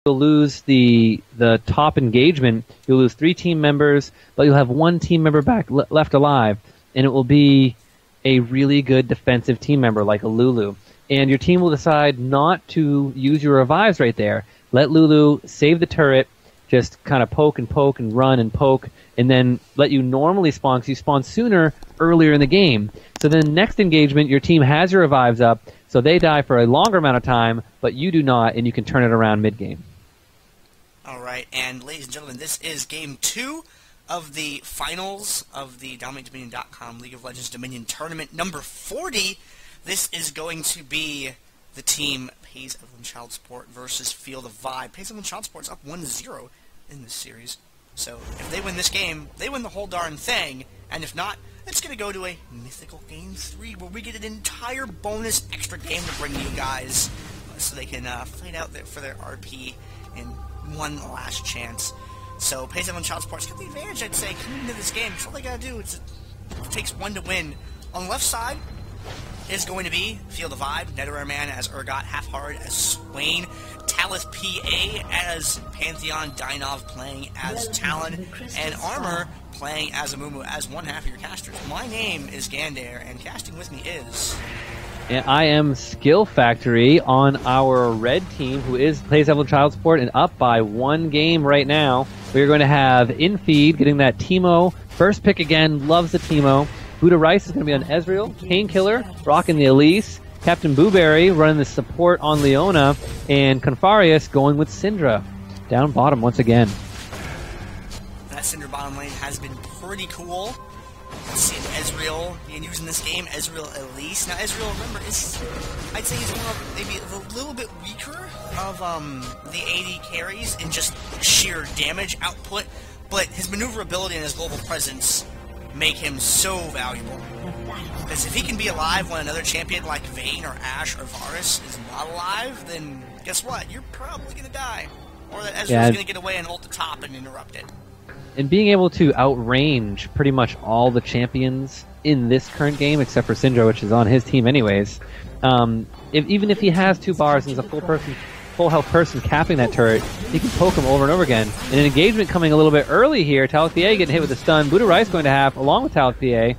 you'll lose the top engagement. You'll lose 3 team members, but you'll have 1 team member left alive, and it will be a really good defensive team member like a Lulu. And your team will decide not to use your revives right there. Let Lulu save the turret, just kind of poke and run and poke, and then let you normally spawn, because you spawn sooner earlier in the game. So then next engagement, your team has your revives up, so they die for a longer amount of time, but you do not, and you can turn it around mid-game. All right, and ladies and gentlemen, this is Game 2 of the finals of the DominateDominion.com League of Legends Dominion Tournament number 40. This is going to be the team Evelynn Child Support versus Field+Revive. Evelynn Child Support's up 1-0 in this series. So if they win this game, they win the whole darn thing. And if not, it's going to go to a mythical Game 3 where we get an entire bonus extra game to bring to you guys so they can fight out there for their RP in one last chance. So Evelynn Child Support's got the advantage, I'd say, coming into this game. So all they got to do is it takes 1 to win. On the left side is going to be Field+Revive, Netorare Man as Urgot, HaIfhearted as Swain, Talith PA as Pantheon, Dienovv playing as Talon, and Armor playing as Amumu as one half of your casters. My name is Gandair, and casting with me is... And I am skillfactory on our red team, who plays Evelynn Child Support and up by 1 game right now. We're going to have inFe getting that Teemo first pick again, loves the Teemo. BuddhaRice is going to be on Ezreal, Painkillar rocking the Elise, CaptnBuwberry running the support on Leona, and konfetarius going with Syndra. Down bottom once again. That Syndra bottom lane has been pretty cool. Let's see Ezreal being used in this game. Ezreal Elise. Now Ezreal, remember, I'd say he's one of maybe a little bit weaker of the AD carries in just sheer damage output, but his maneuverability and his global presence make him so valuable. Because if he can be alive when another champion like Vayne or Ashe or Varus is not alive, then guess what? You're probably going to die. Or that Ezreal's going to get away and ult the top and interrupt it. And being able to outrange pretty much all the champions in this current game, except for Syndra, which is on his team anyways, even if he has 2 bars and is a full health person capping that turret, he can poke him over and over again. And an engagement coming a little bit early here. Talith PA getting hit with a stun. BuddhaRice going to have, along with Talith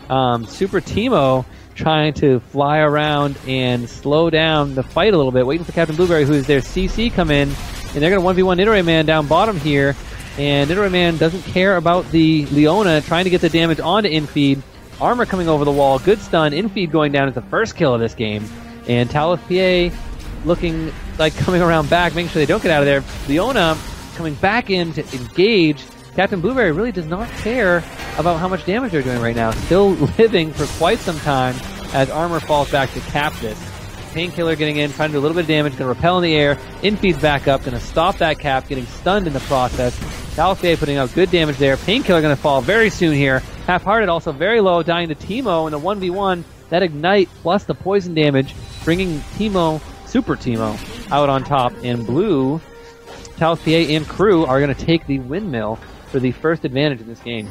PA, Super Teemo trying to fly around and slow down the fight a little bit, waiting for CaptnBuwberry, who is their CC, come in. And they're going to 1v1 Netorare Man down bottom here. And Netorare Man doesn't care about the Leona, trying to get the damage onto inFe. Armor coming over the wall, good stun. inFe going down as the first kill of this game. And Talith PA looking like coming around back, making sure they don't get out of there. Leona coming back in to engage. CaptnBuwberry really does not care about how much damage they're doing right now. Still living for quite some time as Armor falls back to cap this. Painkillar getting in, trying to do a little bit of damage, going to repel in the air. inFe's back up, going to stop that cap, getting stunned in the process. Talith PA putting out good damage there. Painkillar going to fall very soon here. HaIfhearted also very low, dying to Teemo in the 1v1. That Ignite plus the poison damage, bringing Teemo, Super Teemo, out on top. And blue, Talith PA and crew are going to take the windmill for the first advantage in this game.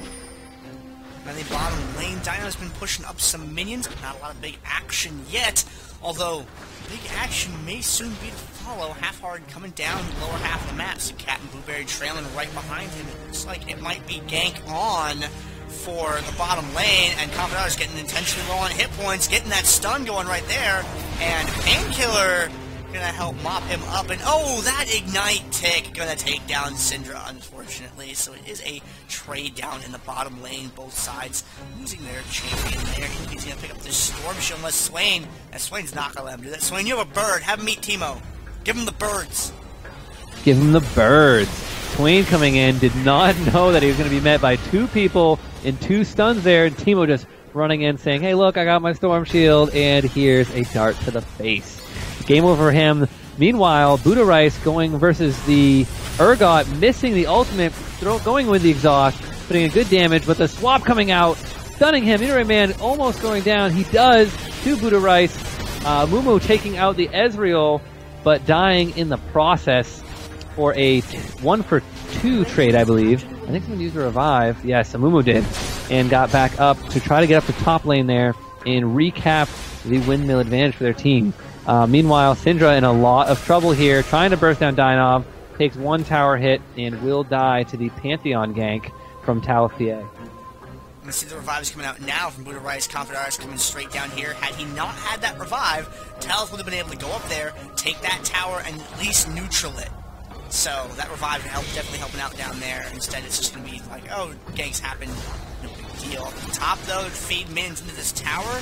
And the bottom lane, Dino's been pushing up some minions, but not a lot of big action yet. Although, big action may soon be to follow. HaIfhearted coming down the lower half of the map. So CaptnBuwberry trailing right behind him. It looks like it might be gank on for the bottom lane. And konfetarius getting intentionally low on hit points, getting that stun going right there. And Painkillar gonna help mop him up, and oh, that Ignite tick gonna take down Syndra, unfortunately. So it is a trade down in the bottom lane, both sides losing their champion there. He's gonna pick up this Storm Shield unless Swain, and Swain's not gonna let him do that. Swain, you have a bird, have him meet Teemo. Give him the birds. Give him the birds. Swain coming in, did not know that he was gonna be met by 2 people and 2 stuns there, and Teemo just running in saying, hey look, I got my Storm Shield, and here's a dart to the face. Game over for him. Meanwhile, BuddhaRice going versus the Urgot, missing the ultimate, going with the exhaust, putting in good damage, but the swap coming out, stunning him. Netorare Man almost going down. He does to BuddhaRice. Amumu taking out the Ezreal, but dying in the process for a 1-for-2 trade, I believe. I think someone used a revive. Yes, Amumu did. And got back up to try to get up the top lane there and recap the windmill advantage for their team. Meanwhile, Syndra in a lot of trouble here, trying to burst down Dienovv. takes one tower hit and will die to the Pantheon gank from Talith PA. You see the revive is coming out now from BuddhaRice. Konfetarius coming straight down here. Had he not had that revive, Talith would have been able to go up there, take that tower, and at least neutral it. So that revive definitely helping out down there. Instead, it's just going to be like, oh, ganks happen, no big deal. Up the top, though, to feed minions into this tower.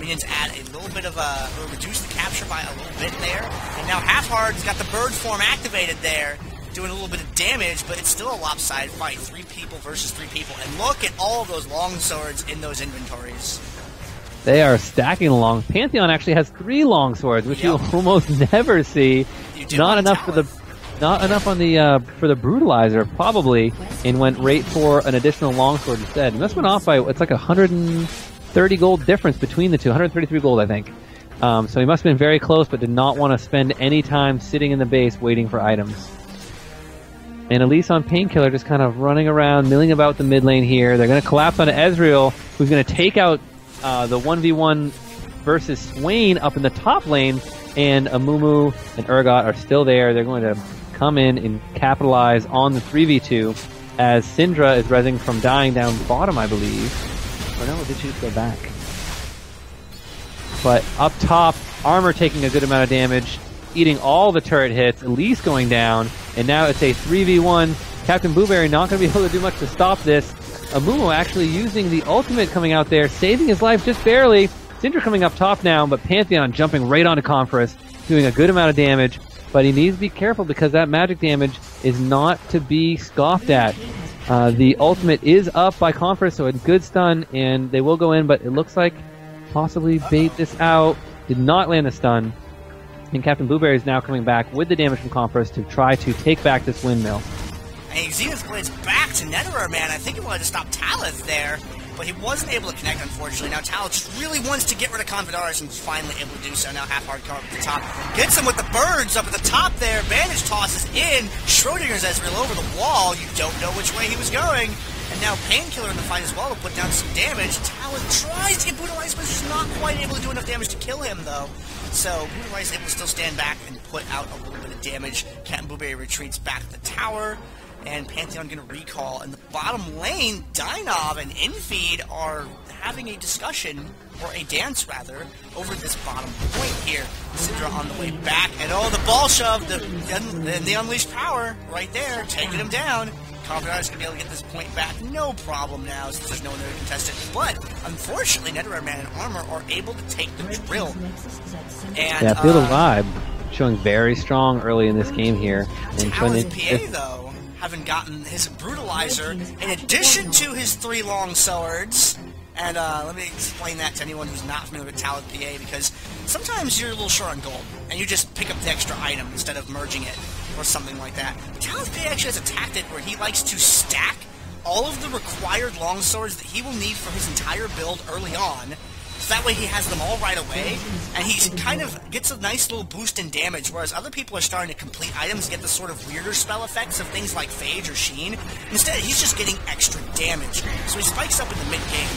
Minions add a little bit of a, or reduce the capture by a little bit there. And now HaIfhearted's got the bird form activated there, doing a little bit of damage, but it's still a lopsided fight. 3 people versus 3 people. And look at all of those long swords in those inventories. They are stacking along. Pantheon actually has 3 long swords, which you almost never see. Not enough for the for the brutalizer, probably, and went right for an additional longsword instead. And this went off by, it's like 130 gold difference between the two, 133 gold, I think. So he must have been very close, but did not want to spend any time sitting in the base waiting for items. And Elise on Painkillar just kind of running around, milling about the mid lane here. They're going to collapse onto Ezreal, who's going to take out the 1v1 versus Swain up in the top lane, and Amumu and Urgot are still there. They're going to come in and capitalize on the 3v2 as Syndra is rezzing from dying down bottom, I believe. Or no, did she just go back? But up top, Armor taking a good amount of damage, eating all the turret hits, Elise going down, and now it's a 3v1. CaptnBuwberry not going to be able to do much to stop this. Amumu actually using the ultimate coming out there, saving his life just barely. Syndra coming up top now, but Pantheon jumping right onto Confrus, doing a good amount of damage. But he needs to be careful because that magic damage is not to be scoffed at. The ultimate is up by Confrus, so a good stun, and they will go in, but it looks like possibly bait this out. Did not land the stun. And CaptnBuwberry is now coming back with the damage from Confrus to try to take back this windmill. And Zenith's Blade's back to Netorare, man. I think he wanted to stop Talith there, but he wasn't able to connect, unfortunately. Now Talith just really wants to get rid of konfetarius and is finally able to do so. Now HaIfhearted come up at the top. Gets him with the birds up at the top there. Bandage tosses in. Schrodinger's Ezreal over the wall. You don't know which way he was going. And now Painkillar in the fight as well to put down some damage. Talon tries to get BuddhaRice, but he's not quite able to do enough damage to kill him, though. So BuddhaRice able to still stand back and put out a little bit of damage. CaptnBuwberry retreats back to the tower. And Pantheon going to recall. In the bottom lane, Dienovv and inFe are having a discussion, or a dance rather, over this bottom point here. Syndra on the way back, and oh, the ball shove, the unleashed power right there, taking him down. konfetarius going to be able to get this point back, no problem now, since there's no one there to contest it. But, unfortunately, Netorare Man and Armor are able to take the drill. And, yeah, feel the vibe. Showing very strong early in this game here. And Talon PA, though, having gotten his brutalizer in addition to his 3 long swords. And let me explain that to anyone who's not familiar with Talith PA, because sometimes you're a little short on gold and you just pick up the extra item instead of merging it or something like that. Talith PA actually has a tactic where he likes to stack all of the required long swords that he will need for his entire build early on. So that way he has them all right away, and he kind of gets a nice little boost in damage, whereas other people are starting to complete items and get the sort of weirder spell effects of things like Phage or Sheen. Instead, he's just getting extra damage, so he spikes up in the mid-game.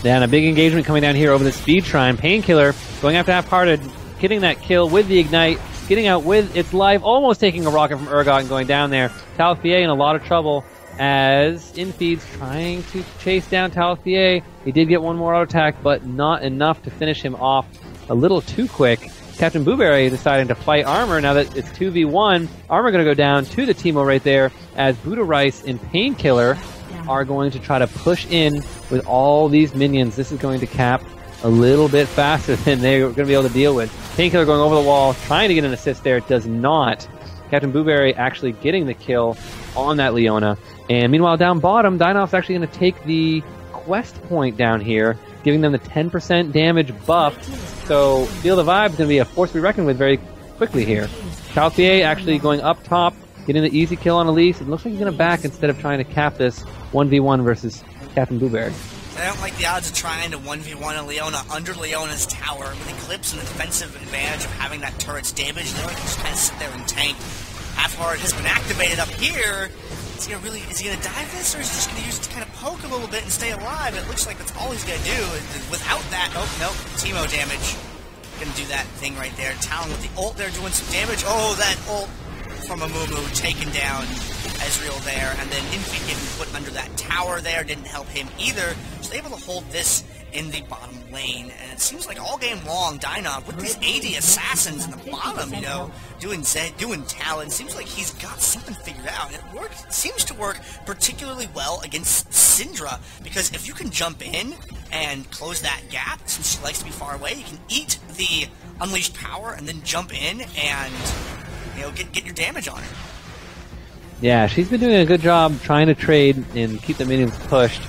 Yeah, and a big engagement coming down here over the speed shrine. Painkillar going after HaIfhearted, getting that kill with the Ignite, getting out with its life, almost taking a rocket from Urgot and going down there. Talith PA in a lot of trouble as inFe's trying to chase down Talith PA. He did get one more auto attack, but not enough to finish him off a little too quick. CaptnBuwberry deciding to fight Armor now that it's 2v1. Armor going to go down to the Teemo right there as BuddhaRice and Painkillar are going to try to push in with all these minions. This is going to cap a little bit faster than they're going to be able to deal with. Painkillar going over the wall, trying to get an assist there. It does not. CaptnBuwberry actually getting the kill on that Leona. And meanwhile, down bottom, Dienovv's actually going to take the quest point down here, giving them the 10% damage buff. So Feel the Vibe is going to be a force to be reckoned with very quickly here. Talith PA actually going up top, getting the easy kill on Elise. It looks like he's going to back instead of trying to cap this 1v1 versus CaptnBuwberry. I don't like the odds of trying to 1v1 a Leona under Leona's tower with Eclipse and the defensive advantage of having that turret's damage. Leona can just kind of sit there and tank. HaIfhearted has been activated up here. Is he going to dive this, or is he just going to use it to kind of poke a little bit and stay alive? It looks like that's all he's going to do. Without that, oh, nope, Teemo damage. Going to do that thing right there. Talon with the ult there doing some damage. Oh, that ult from Amumu, taking down Ezreal there, and then inFe getting put under that tower there didn't help him either. So they're able to hold this in the bottom lane, and it seems like all game long, Dienovv, with these AD assassins in the bottom, you know, doing Zed, doing Talon, seems like he's got something figured out. It seems to work particularly well against Syndra, because if you can jump in and close that gap, since she likes to be far away, you can eat the unleashed power and then jump in and, you know, get your damage on her. Yeah, she's been doing a good job trying to trade and keep the minions pushed.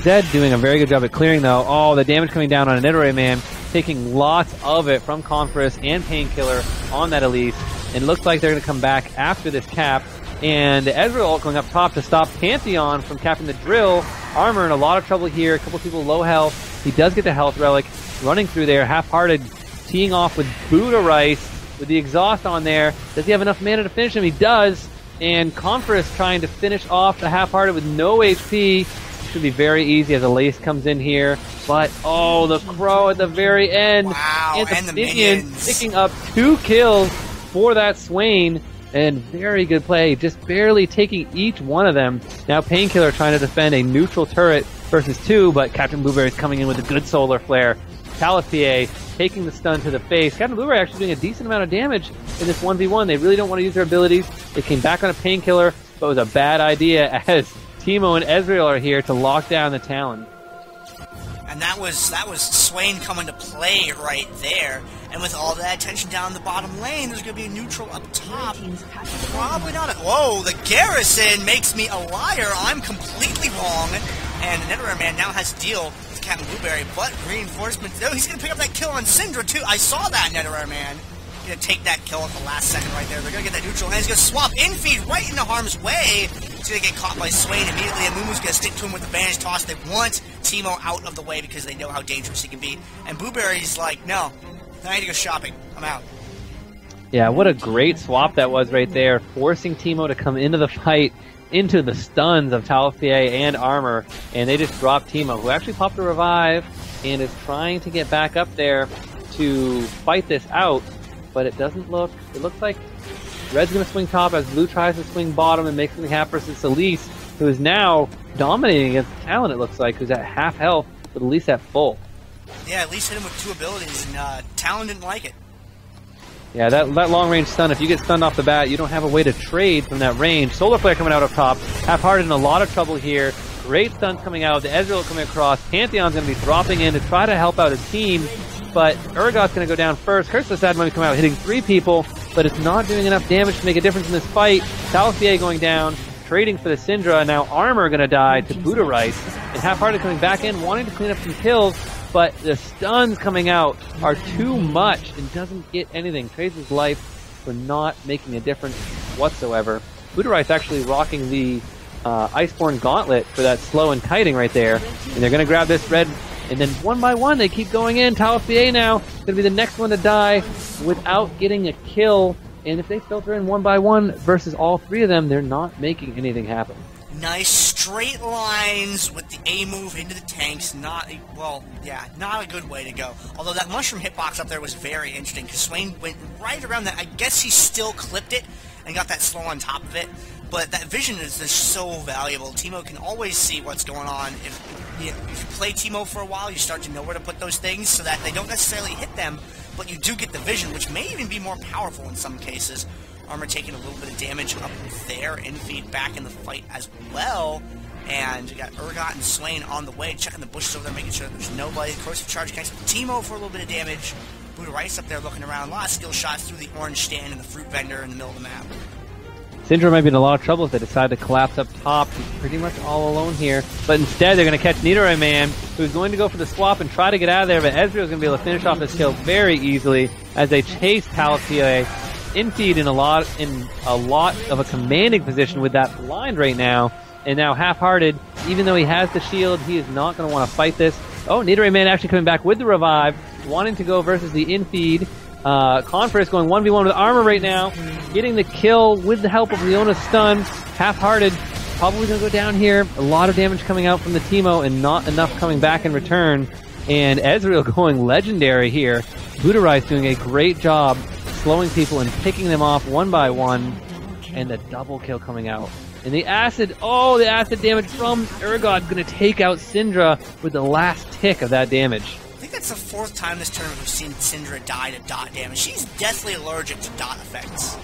Zed doing a very good job at clearing, though. Oh, the damage coming down on a Netorare man, taking lots of it from konfetarius and Painkillar on that Elise. And it looks like they're going to come back after this cap. And Ezreal going up top to stop Pantheon from capping the drill. Armor in a lot of trouble here. A couple people low health. He does get the health relic. Running through there, half-hearted, teeing off with BuddhaRice with the exhaust on there. Does he have enough mana to finish him? He does. And konfetarius trying to finish off the half-hearted with no HP. Should be very easy as Elise comes in here. But, oh, the crow at the very end. Wow, and the minions picking up 2 kills for that Swain. And very good play, just barely taking each one of them. Now Painkillar trying to defend a neutral turret versus 2, but CaptnBuwberry is coming in with a good solar flare. Talith taking the stun to the face. CaptnBuwberry actually doing a decent amount of damage in this 1v1. They really don't want to use their abilities. They came back on a Painkillar, but it was a bad idea as Teemo and Ezreal are here to lock down the Talon. And that was Swain coming to play right there. And with all that attention down the bottom lane, there's going to be a neutral up top. Probably not. Whoa, the Garrison makes me a liar. I'm completely wrong. And the Netorare man now has to deal with CaptnBuwberry, but reinforcements. Oh, he's going to pick up that kill on Syndra, too. I saw that, Netorare man. Going to take that kill at the last second right there. They're going to get that neutral, and he's going to swap inFe right into harm's way. He's going to get caught by Swain immediately. Amumu's going to stick to him with the vanish toss. They want Teemo out of the way because they know how dangerous he can be. And Buwberry's like, no, I need to go shopping. I'm out. Yeah, what a great swap that was right there, forcing Teemo to come into the fight, into the stuns of Talith and Armor, and they just dropped Teemo, who actually popped a revive and is trying to get back up there to fight this out, but it doesn't look, it looks like Red's going to swing top as Blue tries to swing bottom and make something happen versus Elise, who is now dominating against Talon, it looks like, who's at half health, with Elise at full. Yeah, Elise hit him with 2 abilities, and Talon didn't like it. Yeah, that long-range stun, if you get stunned off the bat, you don't have a way to trade from that range. Solar Flare coming out up top. Half-hearted in a lot of trouble here. Great stuns coming out. The Ezreal coming across. Pantheon's going to be dropping in to try to help out his team. But Urgot's going to go down first. Curse of Sad Money coming out, hitting 3 people. But it's not doing enough damage to make a difference in this fight. Talith going down, trading for the Syndra. Now Armor going to die to BuddhaRice. And Half-hearted coming back in, wanting to clean up some kills. But the stuns coming out are too much and doesn't get anything. Trades his life for not making a difference whatsoever. BuddhaRice actually rocking the Iceborne Gauntlet for that slow and kiting right there. And they're going to grab this red, and then one by one they keep going in. Talith now going to be the next one to die without getting a kill. And if they filter in one by one versus all 3 of them, they're not making anything happen. Nice straight lines with the A move into the tanks. Not a good way to go. Although that mushroom hitbox up there was very interesting because Swain went right around that. I guess he still clipped it and got that slow on top of it. But that vision is just so valuable. Teemo can always see what's going on. If you play Teemo for a while, you start to know where to put those things so that they don't necessarily hit them, but you do get the vision, which may even be more powerful in some cases. Armor taking a little bit of damage up there, inFe back in the fight as well. And you got Urgot and Swain on the way, checking the bushes over there, making sure that there's nobody. Corrosive Charge connects with Teemo for a little bit of damage. BuddhaRice up there looking around, a lot of skill shots through the orange stand and the fruit vendor in the middle of the map. Syndra might be in a lot of trouble if they decide to collapse up top. He's pretty much all alone here. But instead, they're going to catch Netorare man, who's going to go for the swap and try to get out of there. But Ezreal's going to be able to finish off this kill very easily as they chase Talith inFeed in a lot of a commanding position with that blind right now. And now Half-hearted, even though he has the shield, he is not going to want to fight this. Oh, Netorare man actually coming back with the revive, wanting to go versus the inFeed. konfetarius going 1v1 with Armor right now, getting the kill with the help of Leona's stun. Half-hearted probably going to go down here. A lot of damage coming out from the Teemo and not enough coming back in return. And Ezreal going legendary here. BuddhaRice doing a great job slowing people and picking them off one by one. and the double kill coming out. And the acid, the acid damage from Urgot going to take out Syndra with the last tick of that damage. I think that's the 4th time this tournament we've seen Syndra die to dot damage. She's deathly allergic to dot effects.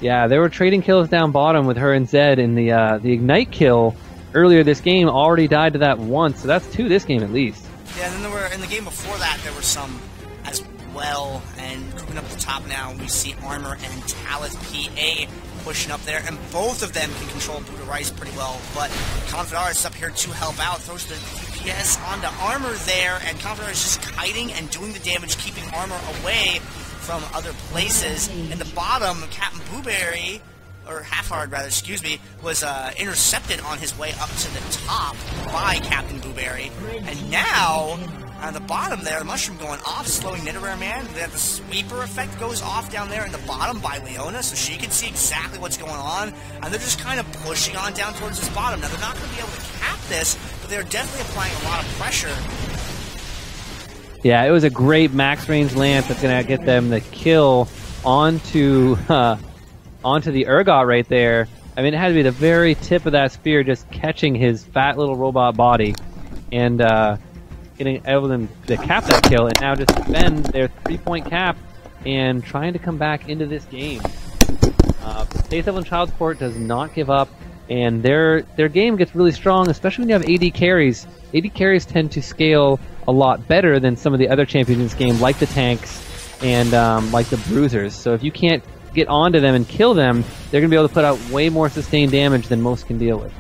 Yeah, they were trading kills down bottom with her and Zed, and the Ignite kill earlier this game already died to that once, so that's 2 this game at least. Yeah, and then there were, in the game before that, there were some as well, and grouping up at the top now, we see Armor and Talith PA pushing up there, and both of them can control BuddhaRice pretty well, but konfetarius up here to help out, throws the DPS onto Armor there, and konfetarius just kiting and doing the damage, keeping Armor away from other places. In the bottom, CaptnBuwberry, or HaIfhearted rather, excuse me, was intercepted on his way up to the top by CaptnBuwberry, and now on the bottom there, the mushroom going off, slowing Netorare man. The sweeper effect goes off down there in the bottom by Leona, so she can see exactly what's going on, and they're just kind of pushing on down towards this bottom. Now, they're not going to be able to cap this, but they're definitely applying a lot of pressure. Yeah, it was a great max range lance that's going to get them the kill onto the Urgot right there. I mean, it had to be the very tip of that spear just catching his fat little robot body, and getting Evelynn to cap that kill, and now just defend their 3-point cap and trying to come back into this game. Evelynn Childsport does not give up, and their game gets really strong, especially when you have AD carries. AD carries tend to scale a lot better than some of the other champions in this game, like the tanks and like the bruisers. So if you can't get onto them and kill them, they're going to be able to put out way more sustained damage than most can deal with.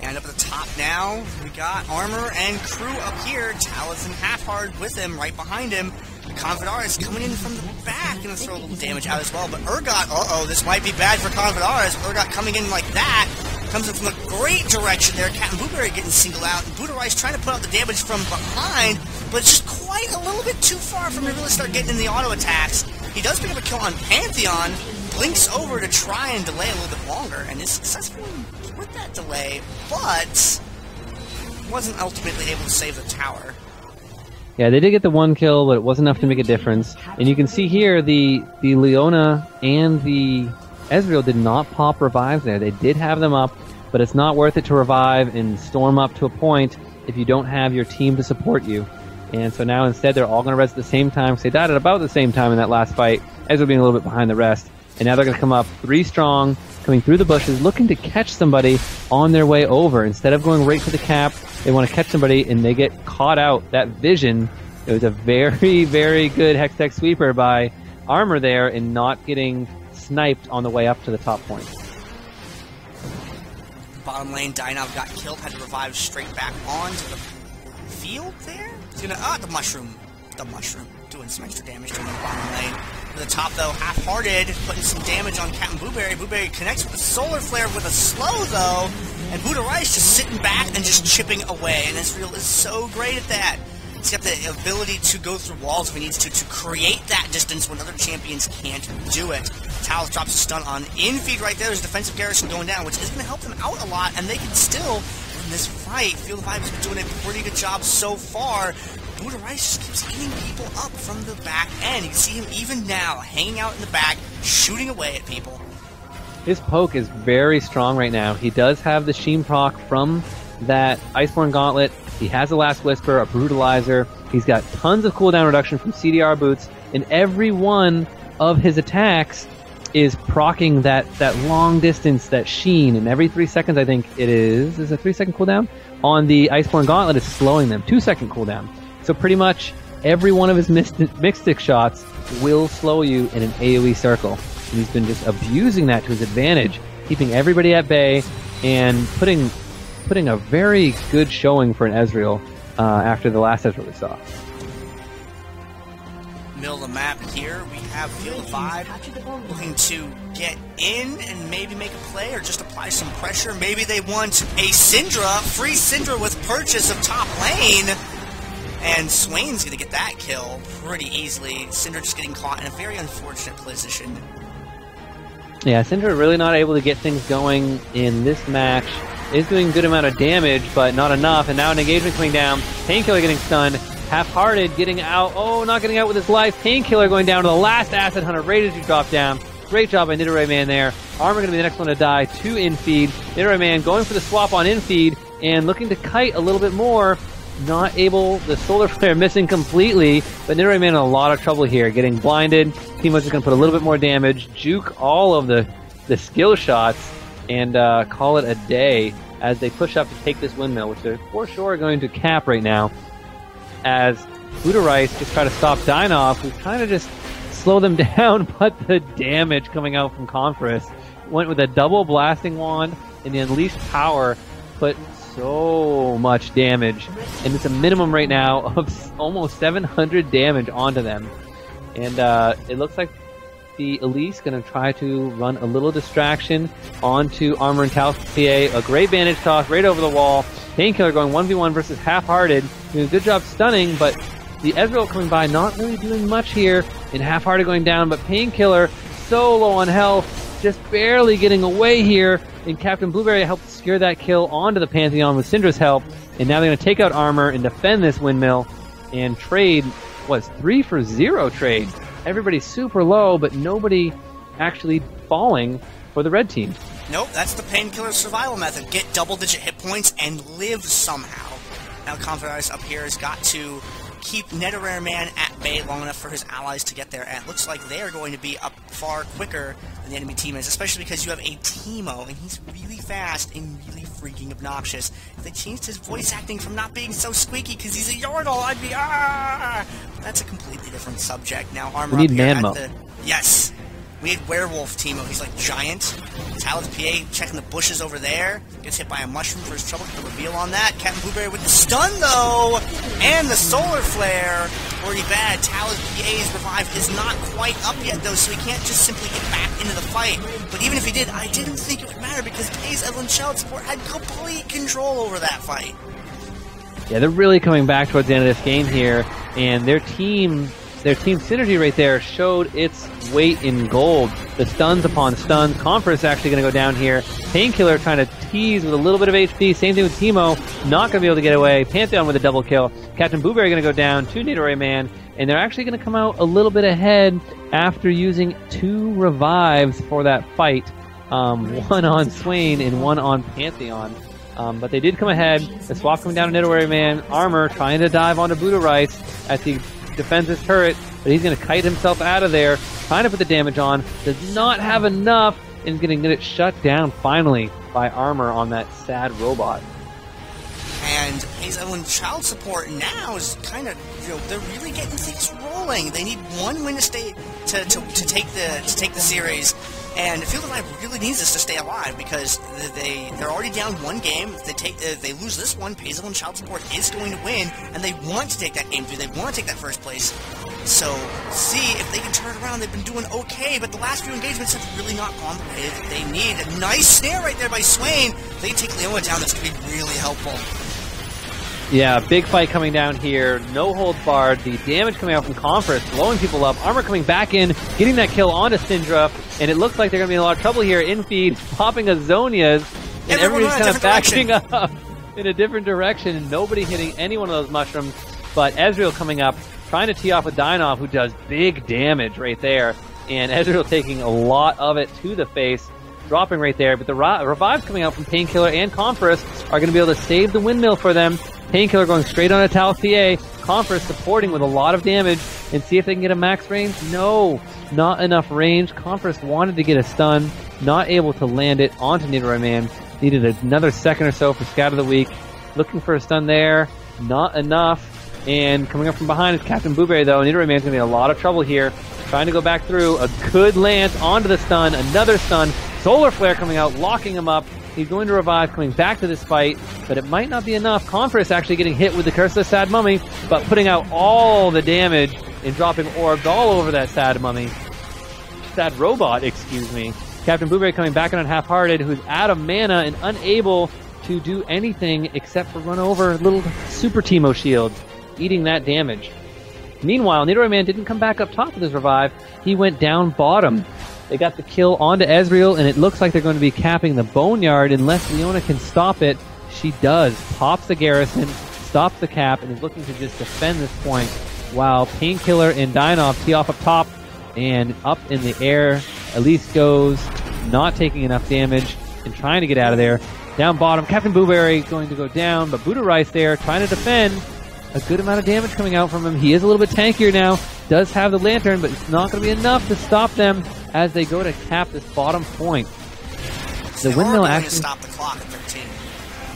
And up at the top now, we got Armor and crew up here. Talith and HaIfhearted with him, right behind him. konfetarius coming in from the back, going to throw a little damage out as well. But Urgot, this might be bad for konfetarius. Urgot coming in like that. Comes in from a great direction there. CaptnBuwberry getting singled out. And BuddhaRice trying to put out the damage from behind, but it's just quite a little bit too far from him to really start getting in the auto attacks. He does pick up a kill on Pantheon, blinks over to try and delay a little bit longer, and is successful with that delay, but wasn't ultimately able to save the tower. Yeah, they did get the 1 kill, but it wasn't enough to make a difference. And you can see here the Leona and the Ezreal did not pop revives there. They did have them up, but it's not worth it to revive and storm up to a point if you don't have your team to support you. And so now instead they're all going to res at the same time, because they died at about the same time in that last fight, Ezreal being a little bit behind the rest. And now they're going to come up 3 strong, coming through the bushes, looking to catch somebody on their way over. Instead of going right for the cap, they want to catch somebody, and they get caught out. That vision, it was a very, very good Hextech sweeper by Armor there, and not getting sniped on the way up to the top point. Bottom lane, Dienovv got killed, had to revive straight back onto the field there. He's gonna, the mushroom, doing some extra damage to him in the bottom lane. To the top though, HaIfhearted putting some damage on CaptnBuwberry. Buwberry connects with the solar flare with a slow though, and BuddhaRice just sitting back and just chipping away, and Ezreal is so great at that. He's got the ability to go through walls if he needs to create that distance when other champions can't do it. Talith drops a stun on inFe right there. There's a defensive Garrison going down, which is going to help them out a lot, and they can still win this fight. Heal+Revive has been doing a pretty good job so far. BuddhaRice just keeps hitting people up from the back end. You can see him even now, hanging out in the back, shooting away at people. His poke is very strong right now. He does have the Sheen proc from that Iceborne Gauntlet. He has a Last Whisper, a Brutalizer. He's got tons of cooldown reduction from CDR boots, and every one of his attacks is proccing that long distance, that Sheen, and every 3 seconds I think it is a 3-second cooldown? On the Iceborne Gauntlet is slowing them, 2-second cooldown. So pretty much every one of his Mystic shots will slow you in an AoE circle. And he's been just abusing that to his advantage, keeping everybody at bay, and putting a very good showing for an Ezreal after the last Ezreal we saw. Middle of the map here, we have Heal+Revive looking to get in and maybe make a play or just apply some pressure. Maybe they want a Syndra, free Syndra with purchase of top lane. And Swain's going to get that kill pretty easily. Syndra just getting caught in a very unfortunate position. Yeah, Syndra really not able to get things going in this match. Is doing a good amount of damage, but not enough. And now an engagement coming down. Painkillar getting stunned. HaIfhearted getting out. Oh, not getting out with his life. Painkillar going down to the last Acid Hunter right as you drop down. Great job by Netorare Man there. Armor going to be the next one to die to inFeed. Netorare Man going for the swap on inFeed and looking to kite a little bit more. Not able, the Solar Flare missing completely, but Netorare Man in a lot of trouble here. Getting blinded. Teemo's just going to put a little bit more damage, juke all of the skill shots, and call it a day as they push up to take this windmill, which they're for sure going to cap right now. As BuddhaRice just try to stop Dienovv, who's trying to just slow them down, but the damage coming out from Confrus went with a double blasting wand, and the unleashed power put so much damage, and it's a minimum right now of almost 700 damage onto them. And it looks like the Elise going to try to run a little distraction onto Armor and Talith PA. A great bandage toss right over the wall. Painkillar going 1v1 versus HaIfhearted. Doing a good job stunning, but the Ezreal coming by not really doing much here. And HaIfhearted going down, but Painkillar so low on health, just barely getting away here. And CaptnBuwberry helped secure that kill onto the Pantheon with Syndra's help. And now they're going to take out Armor and defend this windmill and trade, 3-for-0 trade. Everybody's super low, but nobody actually falling for the red team. Nope, that's the Painkillar survival method. Get double-digit hit points and live somehow. Now konfetarius up here has got to keep Netorare Man at bay long enough for his allies to get there, and it looks like they are going to be up far quicker than the enemy team is, especially because you have a Teemo, and he's really fast and really freaking obnoxious. If they changed his voice acting from not being so squeaky because he's a Yordle, I'd be That's a completely different subject. Now Armor we up need here man at the... Yes! We need Werewolf Teemo. He's like giant. Talith PA checking the bushes over there. Gets hit by a mushroom for his trouble. Get the reveal on that. CaptnBuwberry with the stun though! And the Solar Flare. Pretty bad. Talith PA's revive is not quite up yet though, so he can't just simply get back into the fight. But even if he did, I didn't think it would matter because PA's Evelynn Child Support had complete control over that fight. Yeah, they're really coming back towards the end of this game here, and their team synergy right there showed its weight in gold. The stuns upon stuns. Confrus actually going to go down here. Painkillar trying to tease with a little bit of HP. Same thing with Teemo. Not going to be able to get away. Pantheon with a double kill. CaptnBuwberry going to go down to Netorare Man. And they're actually going to come out a little bit ahead after using 2 revives for that fight. One on Swain and one on Pantheon. But they did come ahead. The swap coming down to Netorare Man. Armor trying to dive onto BuddhaRice as he defends his turret, but he's going to kite himself out of there, trying to put the damage on. Does not have enough, and is going to get it shut down finally by Armor on that sad robot. And his Evelynn Child Support now is kind of, they're really getting things rolling. They need one win to stay to take the series. And Heal+Revive really needs this to stay alive because they're already down 1 game. If they lose this one, Evelynn Child Support is going to win, and they want to take that game too. They want to take that first place. So see if they can turn it around. They've been doing okay, but the last few engagements have really not gone the way that they need. A nice snare right there by Swain. If they can take Leona down, that's going to be really helpful. Yeah, big fight coming down here. No holds barred. The damage coming out from Confrus, blowing people up. Armor coming back in, getting that kill onto Syndra, and it looks like they're going to be in a lot of trouble here. inFeed popping Azonias, and everybody's kind of backing up in a different direction, and nobody hitting any one of those mushrooms. But Ezreal coming up, trying to tee off with Dienovv, who does big damage right there, and Ezreal taking a lot of it to the face, dropping right there. But the revives coming out from Painkillar and Confrus are going to be able to save the windmill for them. Painkillar going straight on a Talith PA. Confrus supporting with a lot of damage, and see if they can get a max range. No, not enough range. Confrus wanted to get a stun, not able to land it onto Netorare Man. Needed another second or so for Scout of the Week. Looking for a stun there, not enough. And coming up from behind is CaptnBuwberry though. Netorare Man's going to be in a lot of trouble here. Trying to go back through. A good lance onto the stun. Another stun. Solar Flare coming out, locking him up. He's going to revive, coming back to this fight, but it might not be enough. Confrus actually getting hit with the Curse of the Sad Mummy, but putting out all the damage and dropping orbs all over that Sad Mummy. Sad Robot, excuse me. CaptnBuwberry coming back on HaIfhearted, who's out of mana and unable to do anything except for run over little Super Teemo shield, eating that damage. Meanwhile, Netorare Man didn't come back up top with his revive. He went down bottom. They got the kill onto Ezreal, and it looks like they're going to be capping the Boneyard unless Leona can stop it. She does. Pops the Garrison, stops the cap, and is looking to just defend this point while Painkillar and Dienovv tee off up top and up in the air. Elise goes, not taking enough damage and trying to get out of there. Down bottom, CaptnBuwberry going to go down, but BuddhaRice there trying to defend. A good amount of damage coming out from him. He is a little bit tankier now. Does have the lantern, but it's not going to be enough to stop them as they go to cap this bottom point. So the windmill actually stop the clock at 13.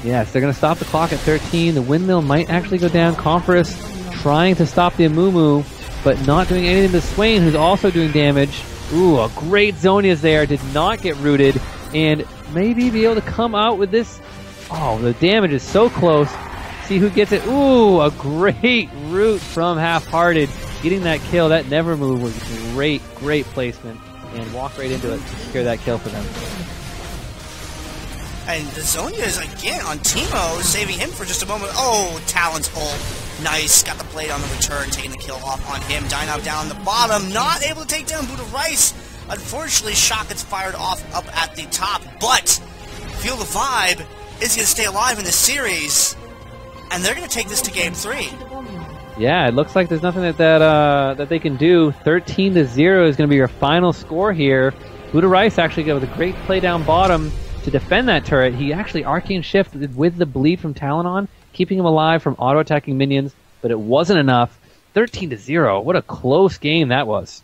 Yes, they're going to stop the clock at 13. The windmill might actually go down. Conferus trying to stop the Amumu, but not doing anything to Swain, who's also doing damage. Ooh, a great Zhonya's there. Did not get rooted, and maybe be able to come out with this. Oh, the damage is so close. See who gets it. Ooh, a great root from HaIfhearted. Getting that kill, that never move was great, great placement. And walk right into it to secure that kill for them. And the Zhonya is again on Teemo, saving him for just a moment. Oh, Talon's ult. Nice. Got the blade on the return, taking the kill off on him. Dienovv down the bottom, not able to take down BuddhaRice. Unfortunately, shot gets fired off up at the top, but Feel the Vibe is going to stay alive in this series. And they're going to take this to game 3. Yeah, it looks like there's nothing that they can do. 13-0 is going to be your final score here. BuddhaRice actually got with a great play down bottom to defend that turret. He actually arcane shifted with the bleed from Talon on, keeping him alive from auto-attacking minions, but it wasn't enough. 13-0. What a close game that was.